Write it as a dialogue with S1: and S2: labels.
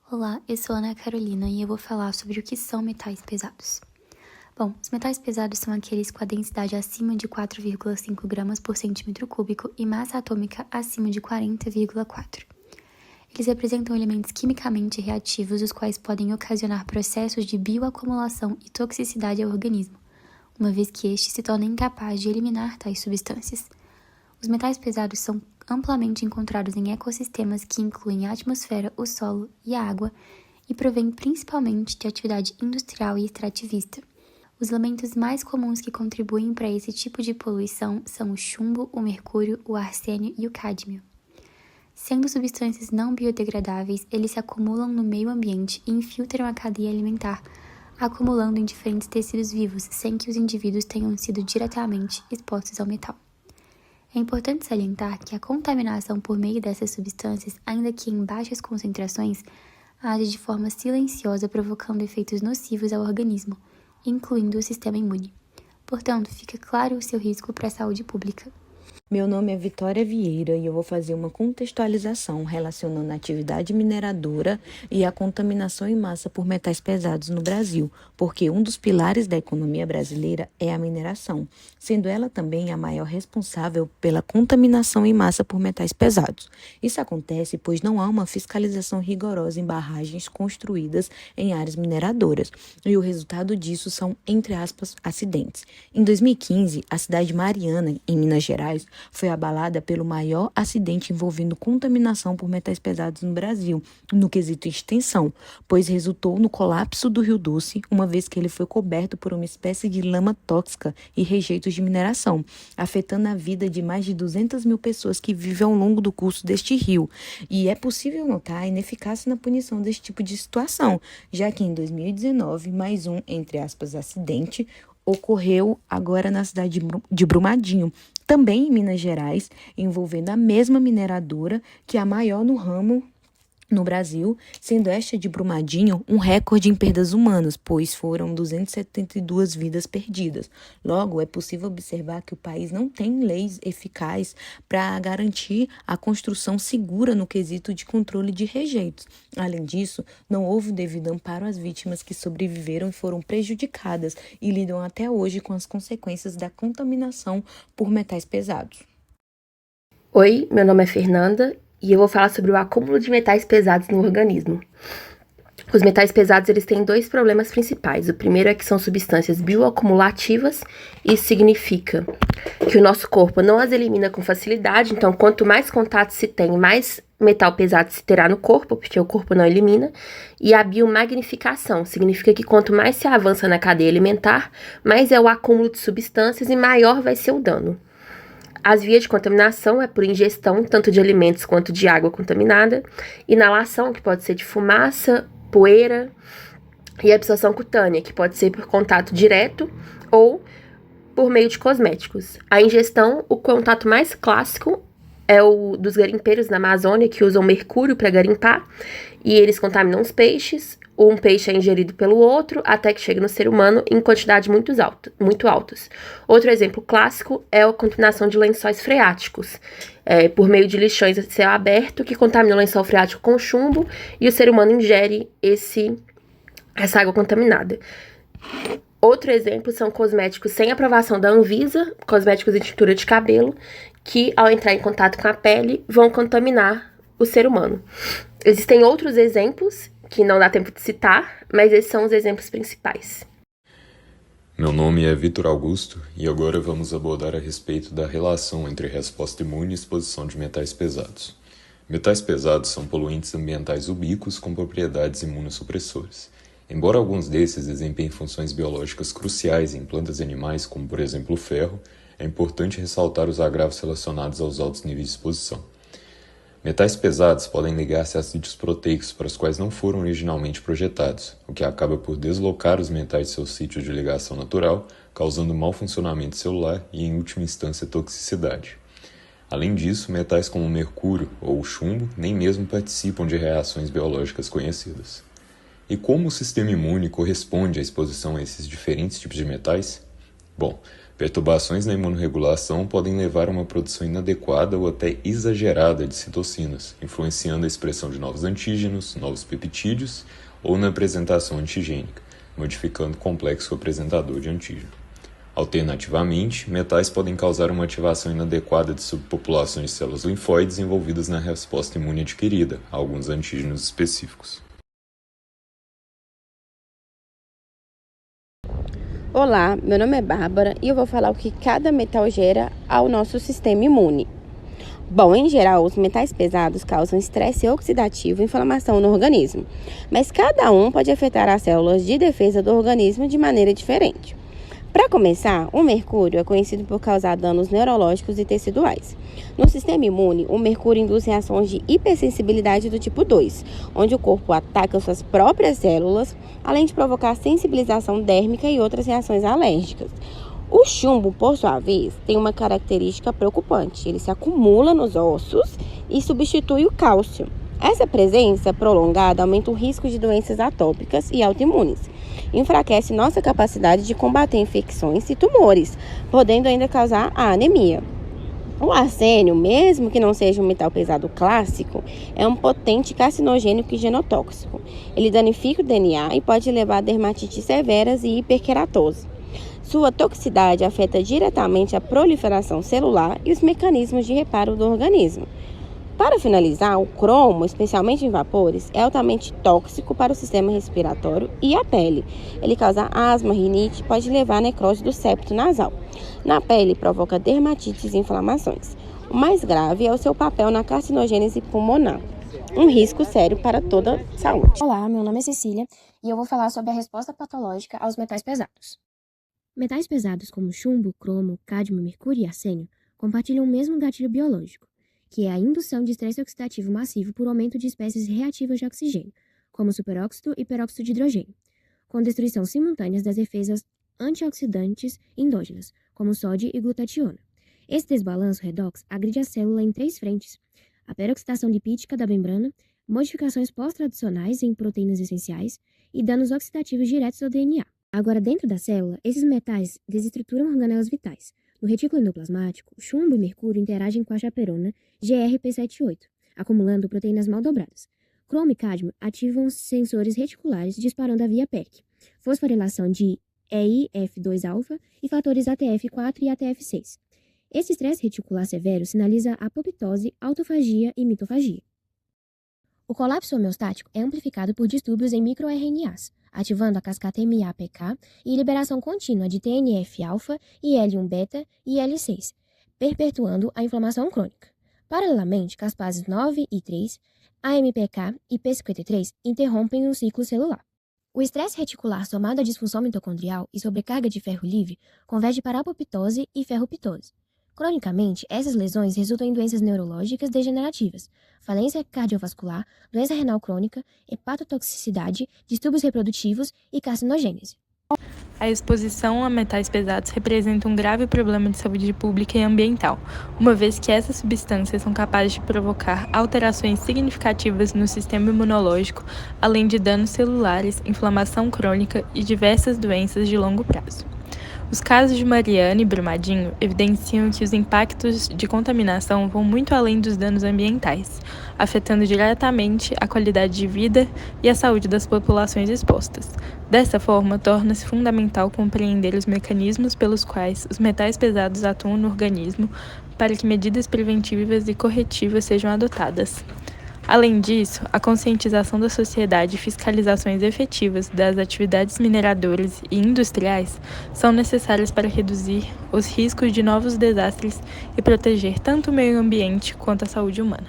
S1: Olá, eu sou Ana Carolina e eu vou falar sobre o que são metais pesados. Bom, os metais pesados são aqueles com a densidade acima de 4,5 gramas por centímetro cúbico e massa atômica acima de 40,4. Eles representam elementos quimicamente reativos, os quais podem ocasionar processos de bioacumulação e toxicidade ao organismo, uma vez que este se torna incapaz de eliminar tais substâncias. Os metais pesados são amplamente encontrados em ecossistemas que incluem a atmosfera, o solo e a água e provêm principalmente de atividade industrial e extrativista. Os elementos mais comuns que contribuem para esse tipo de poluição são o chumbo, o mercúrio, o arsênio e o cádmio. Sendo substâncias não biodegradáveis, eles se acumulam no meio ambiente e infiltram a cadeia alimentar, acumulando em diferentes tecidos vivos, sem que os indivíduos tenham sido diretamente expostos ao metal. É importante salientar que a contaminação por meio dessas substâncias, ainda que em baixas concentrações, age de forma silenciosa, provocando efeitos nocivos ao organismo, incluindo o sistema imune. Portanto, fica claro o seu risco para a saúde pública.
S2: Meu nome é Vitória Vieira e eu vou fazer uma contextualização relacionando a atividade mineradora e a contaminação em massa por metais pesados no Brasil, porque um dos pilares da economia brasileira é a mineração, sendo ela também a maior responsável pela contaminação em massa por metais pesados. Isso acontece pois não há uma fiscalização rigorosa em barragens construídas em áreas mineradoras, e o resultado disso são, entre aspas, acidentes. Em 2015, a cidade de Mariana, em Minas Gerais, foi abalada pelo maior acidente envolvendo contaminação por metais pesados no Brasil, no quesito extensão, pois resultou no colapso do Rio Doce, uma vez que ele foi coberto por uma espécie de lama tóxica e rejeitos de mineração, afetando a vida de mais de 200 mil pessoas que vivem ao longo do curso deste rio. E é possível notar a ineficácia na punição desse tipo de situação, já que em 2019, mais um, entre aspas, acidente, ocorreu agora na cidade de Brumadinho, também em Minas Gerais, envolvendo a mesma mineradora, que é a maior no ramo no Brasil, sendo esta de Brumadinho um recorde em perdas humanas, pois foram 272 vidas perdidas. Logo, é possível observar que o país não tem leis eficazes para garantir a construção segura no quesito de controle de rejeitos. Além disso, não houve o devido amparo às vítimas que sobreviveram e foram prejudicadas e lidam até hoje com as consequências da contaminação por metais pesados.
S3: Oi, meu nome é Fernanda e eu vou falar sobre o acúmulo de metais pesados no organismo. Os metais pesados eles têm dois problemas principais. O primeiro é que são substâncias bioacumulativas. Isso significa que o nosso corpo não as elimina com facilidade. Então, quanto mais contato se tem, mais metal pesado se terá no corpo, porque o corpo não elimina. E a biomagnificação significa que quanto mais se avança na cadeia alimentar, mais é o acúmulo de substâncias e maior vai ser o dano. As vias de contaminação é por ingestão, tanto de alimentos quanto de água contaminada, inalação, que pode ser de fumaça, poeira, e absorção cutânea, que pode ser por contato direto ou por meio de cosméticos. A ingestão, o contato mais clássico é o dos garimpeiros na Amazônia, que usam mercúrio para garimpar, e eles contaminam os peixes. Um peixe é ingerido pelo outro até que chega no ser humano em quantidades muito altas. Outro exemplo clássico é a contaminação de lençóis freáticos, por meio de lixões a céu aberto que contaminam o lençol freático com chumbo e o ser humano ingere essa água contaminada. Outro exemplo são cosméticos sem aprovação da Anvisa, cosméticos em tintura de cabelo, que ao entrar em contato com a pele vão contaminar o ser humano. Existem outros exemplos que não dá tempo de citar, mas esses são os exemplos principais.
S4: Meu nome é Vitor Augusto e agora vamos abordar a respeito da relação entre resposta imune e exposição de metais pesados. Metais pesados são poluentes ambientais ubíquos com propriedades imunossupressoras. Embora alguns desses desempenhem funções biológicas cruciais em plantas e animais, como por exemplo o ferro, é importante ressaltar os agravos relacionados aos altos níveis de exposição. Metais pesados podem ligar-se a sítios proteicos para os quais não foram originalmente projetados, o que acaba por deslocar os metais de seu sítio de ligação natural, causando mau funcionamento celular e, em última instância, toxicidade. Além disso, metais como o mercúrio ou o chumbo nem mesmo participam de reações biológicas conhecidas. E como o sistema imune corresponde à exposição a esses diferentes tipos de metais? Bom, Perturbações na imunorregulação podem levar a uma produção inadequada ou até exagerada de citocinas, influenciando a expressão de novos antígenos, novos peptídeos ou na apresentação antigênica, modificando o complexo apresentador de antígeno. Alternativamente, metais podem causar uma ativação inadequada de subpopulações de células linfóides envolvidas na resposta imune adquirida a alguns antígenos específicos.
S5: Olá, meu nome é Bárbara e eu vou falar o que cada metal gera ao nosso sistema imune. Bom, em geral, os metais pesados causam estresse oxidativo e inflamação no organismo, mas cada um pode afetar as células de defesa do organismo de maneira diferente. Para começar, o mercúrio é conhecido por causar danos neurológicos e teciduais. No sistema imune, o mercúrio induz reações de hipersensibilidade do tipo 2, onde o corpo ataca suas próprias células, além de provocar sensibilização dérmica e outras reações alérgicas. O chumbo, por sua vez, tem uma característica preocupante. Ele se acumula nos ossos e substitui o cálcio. Essa presença prolongada aumenta o risco de doenças atópicas e autoimunes. Enfraquece nossa capacidade de combater infecções e tumores, podendo ainda causar a anemia. O arsênio, mesmo que não seja um metal pesado clássico, é um potente carcinogênico e genotóxico. Ele danifica o DNA e pode levar a dermatites severas e hiperqueratose. Sua toxicidade afeta diretamente a proliferação celular e os mecanismos de reparo do organismo. Para finalizar, o cromo, especialmente em vapores, é altamente tóxico para o sistema respiratório e a pele. Ele causa asma, rinite e pode levar à necrose do septo nasal. Na pele, provoca dermatites e inflamações. O mais grave é o seu papel na carcinogênese pulmonar, um risco sério para toda a saúde.
S6: Olá, meu nome é Cecília e eu vou falar sobre a resposta patológica aos metais pesados. Metais pesados como chumbo, cromo, cádmio, mercúrio e arsênio compartilham o mesmo gatilho biológico, que é a indução de estresse oxidativo massivo por aumento de espécies reativas de oxigênio, como superóxido e peróxido de hidrogênio, com destruição simultânea das defesas antioxidantes endógenas, como sódio e glutationa. Esse desbalanço redox agride a célula em 3 frentes: a peroxidação lipídica da membrana, modificações pós-traducionais em proteínas essenciais e danos oxidativos diretos ao DNA. Agora, dentro da célula, esses metais desestruturam organelas vitais. No retículo endoplasmático, chumbo e mercúrio interagem com a chaperona GRP78, acumulando proteínas mal dobradas. Cromo e cádmio ativam sensores reticulares disparando a via PERC, fosforilação de EIF2-alfa e fatores ATF4 e ATF6. Esse estresse reticular severo sinaliza apoptose, autofagia e mitofagia. O colapso homeostático é amplificado por distúrbios em microRNAs, ativando a cascata MAPK e liberação contínua de TNF-alfa e L1-beta e L6, perpetuando a inflamação crônica. Paralelamente, caspases 9 e 3, AMPK e P53 interrompem o ciclo celular. O estresse reticular somado à disfunção mitocondrial e sobrecarga de ferro livre converge para apoptose e ferroptose. Cronicamente, essas lesões resultam em doenças neurológicas degenerativas, falência cardiovascular, doença renal crônica, hepatotoxicidade, distúrbios reprodutivos e carcinogênese.
S7: A exposição a metais pesados representa um grave problema de saúde pública e ambiental, uma vez que essas substâncias são capazes de provocar alterações significativas no sistema imunológico, além de danos celulares, inflamação crônica e diversas doenças de longo prazo. Os casos de Mariana e Brumadinho evidenciam que os impactos de contaminação vão muito além dos danos ambientais, afetando diretamente a qualidade de vida e a saúde das populações expostas. Dessa forma, torna-se fundamental compreender os mecanismos pelos quais os metais pesados atuam no organismo para que medidas preventivas e corretivas sejam adotadas. Além disso, a conscientização da sociedade e fiscalizações efetivas das atividades mineradoras e industriais são necessárias para reduzir os riscos de novos desastres e proteger tanto o meio ambiente quanto a saúde humana.